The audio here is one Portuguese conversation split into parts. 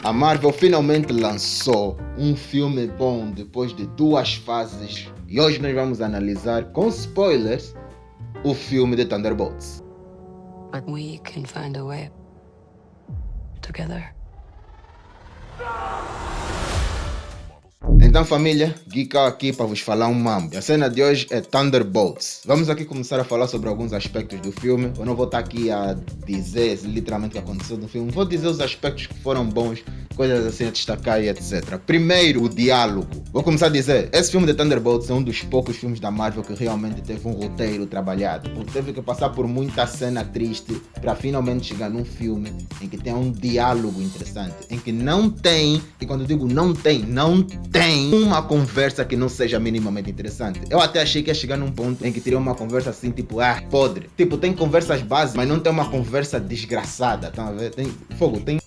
A Marvel finalmente lançou um filme bom depois de 2 fases e hoje nós vamos analisar com spoilers o filme de Thunderbolts. But we can find a way together. Então família, Geekal aqui para vos falar um mambo. A cena de hoje é Thunderbolts. Vamos aqui começar a falar sobre alguns aspectos do filme. Eu não vou estar aqui a dizer literalmente o que aconteceu no filme. Vou dizer os aspectos que foram bons, coisas assim a destacar e etc. Primeiro, o diálogo. Vou começar a dizer, esse filme de Thunderbolts é um dos poucos filmes da Marvel que realmente teve um roteiro trabalhado. Porque teve que passar por muita cena triste para finalmente chegar num filme em que tem um diálogo interessante. Em que não tem, e quando eu digo não tem uma conversa que não seja minimamente interessante. Eu até achei que ia chegar num ponto em que teria uma conversa assim, tipo, podre. Tipo, tem conversas básicas, mas não tem uma conversa desgraçada, tá a ver? Tem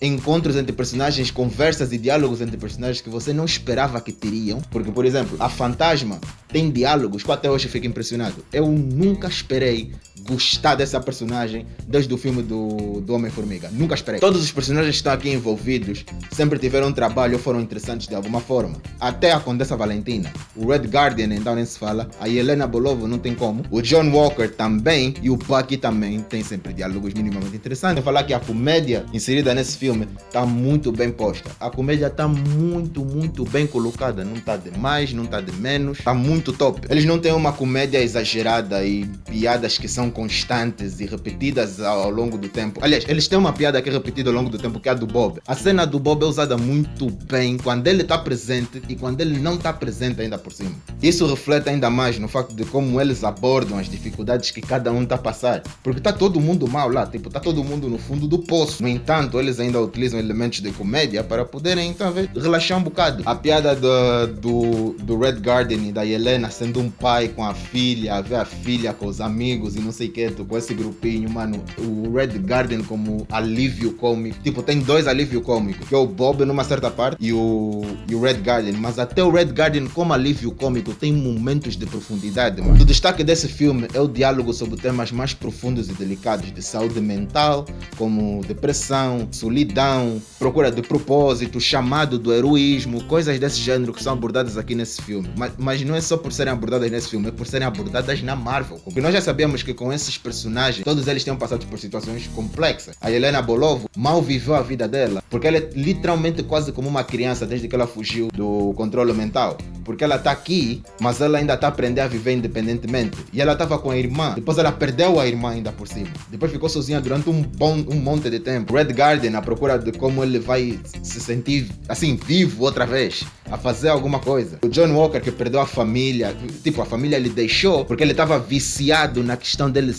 encontros entre personagens, conversas e diálogos entre personagens que você não esperava que teriam. Porque, por exemplo, a Fantasma tem diálogos que eu até hoje fico impressionado. Eu nunca esperei gostar dessa personagem desde o filme do Homem-Formiga. Nunca esperei. Todos os personagens que estão aqui envolvidos sempre tiveram um trabalho ou foram interessantes de alguma forma. Até a Condessa Valentina. O Red Guardian, então nem se fala. A Yelena Belova não tem como. O John Walker também. E o Bucky também tem sempre diálogos minimamente interessantes. Eu falar que a comédia inserida nesse filme está muito bem posta. A comédia está muito bem colocada. Não está de mais, não está de menos. Está muito top. Eles não têm uma comédia exagerada e piadas que são constantes e repetidas ao longo do tempo. Aliás, eles têm uma piada que é repetida ao longo do tempo, que é a do Bob. A cena do Bob é usada muito bem quando ele está presente e quando ele não está presente ainda por cima. Isso reflete ainda mais no facto de como eles abordam as dificuldades que cada um está a passar. Porque está todo mundo mal lá, tipo, está todo mundo no fundo do poço. No entanto, eles ainda utilizam elementos de comédia para poderem, então, relaxar um bocado. A piada do Red Guardian e da Yelena sendo um pai com a filha, ver a filha com os amigos e não sei o que, com esse grupinho, mano. O Red Guardian como alívio cômico. Tipo, tem 2 alívios cômicos, que é o Bob numa certa parte e o Red Guardian. Mas até o Red Guardian como alívio cômico tem momentos de profundidade, mano. O destaque desse filme é o diálogo sobre temas mais profundos e delicados de saúde mental, como depressão, solidão, procura de propósito, chamado do heroísmo, coisas desse gênero que são abordadas aqui nesse filme. Mas não é só por serem abordadas nesse filme, é por serem abordadas na Marvel. Porque nós já sabíamos que com esses personagens, todos eles tinham passado por situações complexas. A Yelena Belova mal viveu a vida dela, porque ela é literalmente quase como uma criança desde que ela fugiu do controle mental. Porque ela tá aqui, mas ela ainda tá aprendendo a viver independentemente. E ela tava com a irmã, depois ela perdeu a irmã ainda por cima. Depois ficou sozinha durante um monte de tempo. Red Guardian à procura de como ele vai se sentir assim, vivo outra vez, a fazer alguma coisa. O John Walker que perdeu a família, tipo, a família ele deixou porque ele tava viciado na questão dele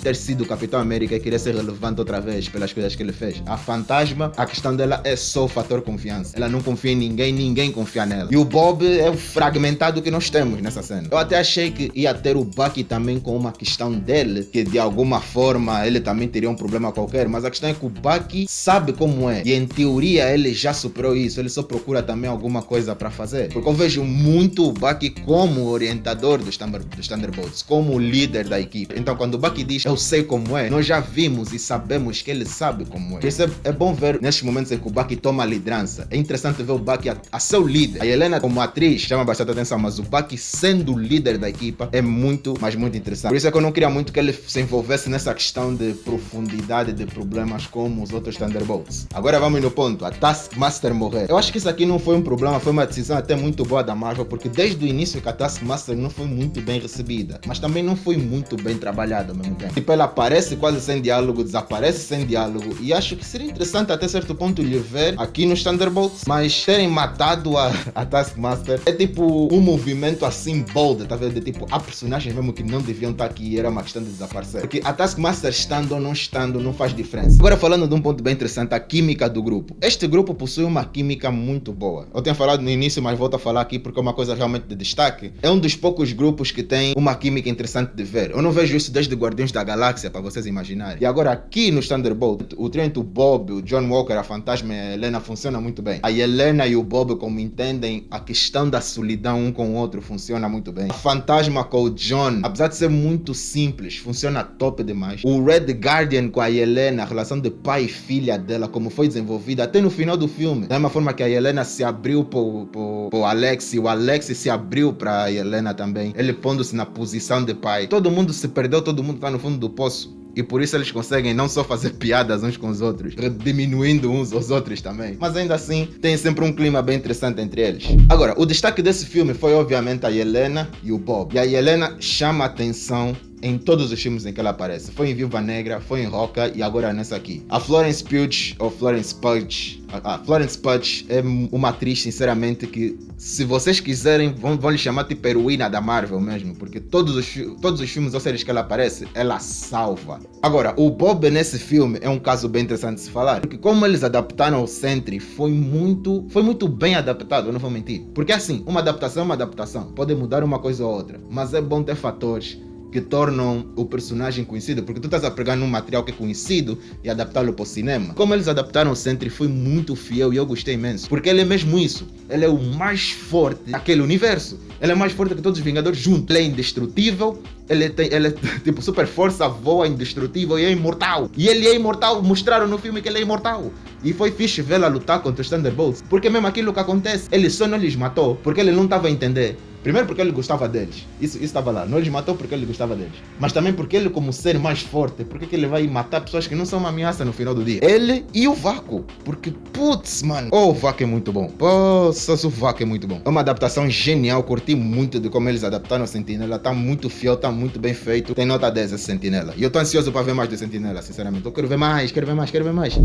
ter sido Capitão América e queria ser relevante outra vez pelas coisas que ele fez. A Fantasma, a questão dela é só o fator confiança. Ela não confia em ninguém, ninguém confia nela. E o Bob é o fragmentado que nós temos nessa cena. Eu até achei que ia ter o Bucky também com uma questão dele, que de alguma forma ele também teria um problema qualquer, mas a questão é que o Bucky sabe como é. E em teoria ele já superou isso, ele só procura também alguma coisa para fazer. Porque eu vejo muito o Bucky como orientador dos Thunderbolts, como o líder da equipe. Então quando o Bucky diz, eu sei como é, nós já vimos e sabemos que ele sabe como é. Por isso é bom ver nestes momentos em que o Bucky toma a liderança. É interessante ver o Bucky a seu líder. A Yelena como atriz chama bastante atenção, mas o Bucky sendo o líder da equipa é muito, mas muito interessante. Por isso é que eu não queria muito que ele se envolvesse nessa questão de profundidade de problemas como os outros Thunderbolts. Agora vamos no ponto, a Taskmaster morrer. Eu acho que isso aqui não foi um problema, foi uma decisão até muito boa da Marvel, porque desde o início que a Taskmaster não foi muito bem recebida, mas também não foi muito bem trabalhada ao mesmo tempo. Tipo, ela aparece quase sem diálogo, desaparece sem diálogo, e acho que seria interessante até certo ponto lhe ver aqui nos Thunderbolts, mas terem matado a Taskmaster é tipo um movimento assim bold, tá vendo? De tipo, há personagens mesmo que não deviam estar aqui e era uma questão de desaparecer. Porque a Taskmaster estando ou não estando não faz diferença. Agora falando de um ponto bem interessante, a química do grupo. Este grupo possui uma química muito boa. Eu tenho falado no início, mas volto a falar aqui porque é uma coisa realmente de destaque. É um dos poucos grupos que tem uma química interessante de ver. Eu não vejo isso desde Guardiões da Galáxia, para vocês imaginarem. E agora aqui nos Thunderbolts, o trio entre o Bob, o John Walker, a Fantasma e a Helena funciona muito bem. A Helena e o Bob, como entendem a questão da solidão um com o outro, funciona muito bem. A Fantasma com o John, apesar de ser muito simples, funciona top demais. O Red Guardian com a Helena, a relação de pai e filha dela, como foi desenvolvida até no final do filme. Da mesma forma que a Helena se abriu pro Alex, e o Alex se abriu pra Helena também. Ele pondo-se na posição de pai. Todo mundo se perdeu, todo mundo tá no fundo do poço. E por isso eles conseguem não só fazer piadas uns com os outros, diminuindo uns aos outros também, mas ainda assim tem sempre um clima bem interessante entre eles. Agora, o destaque desse filme foi obviamente a Helena e o Bob. E a Helena chama a atenção em todos os filmes em que ela aparece. Foi em Viúva Negra, foi em Roca e agora nessa aqui. A Florence Pugh, ou Florence Pugh, a Florence Pugh é uma atriz, sinceramente, que se vocês quiserem, vão lhe chamar tipo heroína da Marvel mesmo, porque todos os filmes ou séries que ela aparece, ela salva. Agora, o Bob nesse filme é um caso bem interessante de se falar, porque como eles adaptaram o Sentry, foi muito bem adaptado, eu não vou mentir. Porque assim, uma adaptação é uma adaptação, pode mudar uma coisa ou outra, mas é bom ter fatores que tornam o personagem conhecido, porque tu estás a pegar num material que é conhecido e adaptá-lo para o cinema. Como eles adaptaram o Sentry foi muito fiel e eu gostei imenso, porque ele é mesmo isso, ele é o mais forte daquele universo, ele é mais forte que todos os Vingadores juntos, ele é indestrutível, ele é tipo super força, voa, indestrutível e é imortal. E ele é imortal, mostraram no filme que ele é imortal. E foi fixe vê-la lutar contra os Thunderbolts, porque mesmo aquilo que acontece, ele só não lhes matou, porque ele não estava a entender. Primeiro porque ele gostava deles, isso estava lá, não lhes matou porque ele gostava deles. Mas também porque ele, como ser mais forte, porque que ele vai matar pessoas que não são uma ameaça no final do dia? Ele e o Vácuo, porque putz, mano, o Vácuo é muito bom. Poxa, o Vácuo é muito bom. É uma adaptação genial, curti muito de como eles adaptaram o Sentinela, tá muito fiel, tá muito bem feito. Tem nota 10 esse Sentinela. E eu tô ansioso para ver mais do Sentinela, sinceramente. Eu quero ver mais.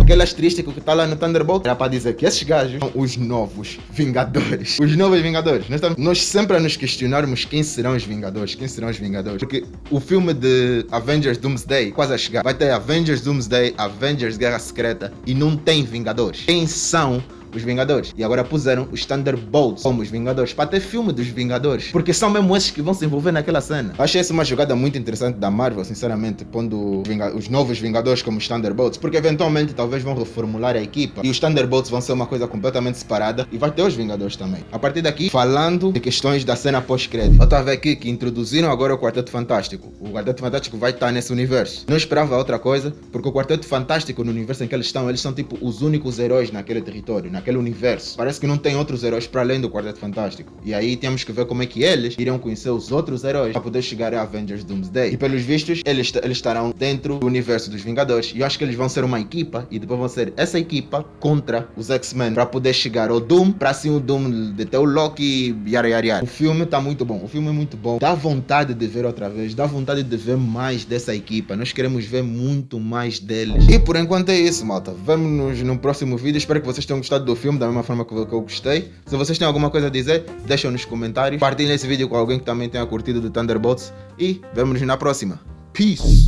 Aquele asterístico que tá lá no Thunderbolt era para dizer que esses gajos são os novos Vingadores. Os novos Vingadores. Nós sempre nos questionarmos quem serão os Vingadores, porque o filme de Avengers Doomsday quase a chegar, vai ter Avengers Doomsday, Avengers Guerra Secreta e não tem Vingadores. Quem são os Vingadores? E agora puseram os Thunderbolts como os Vingadores, para ter filme dos Vingadores, porque são mesmo esses que vão se envolver naquela cena. Achei essa uma jogada muito interessante da Marvel, sinceramente, pondo os novos Vingadores como os Thunderbolts, porque eventualmente talvez vão reformular a equipa e os Thunderbolts vão ser uma coisa completamente separada e vai ter os Vingadores também. A partir daqui, falando de questões da cena pós-crédito, eu estava aqui que introduziram agora o Quarteto Fantástico. O Quarteto Fantástico vai estar nesse universo. Não esperava outra coisa, porque o Quarteto Fantástico, no universo em que eles são tipo os únicos heróis naquele território, naquele universo. Parece que não tem outros heróis para além do Quarteto Fantástico. E aí temos que ver como é que eles iriam conhecer os outros heróis para poder chegar a Avengers Doomsday. E pelos vistos, eles estarão dentro do universo dos Vingadores. E eu acho que eles vão ser uma equipa e depois vão ser essa equipa contra os X-Men para poder chegar ao Doom, para assim o Doom deter o Loki e yara. O filme tá muito bom. O filme é muito bom. Dá vontade de ver outra vez. Dá vontade de ver mais dessa equipa. Nós queremos ver muito mais deles. E por enquanto é isso, malta. Vemo-nos no próximo vídeo. Espero que vocês tenham gostado do filme da mesma forma que eu gostei. Se vocês têm alguma coisa a dizer, deixem nos comentários. Partilhem esse vídeo com alguém que também tenha curtido do Thunderbolts. E vemo-nos na próxima. Peace!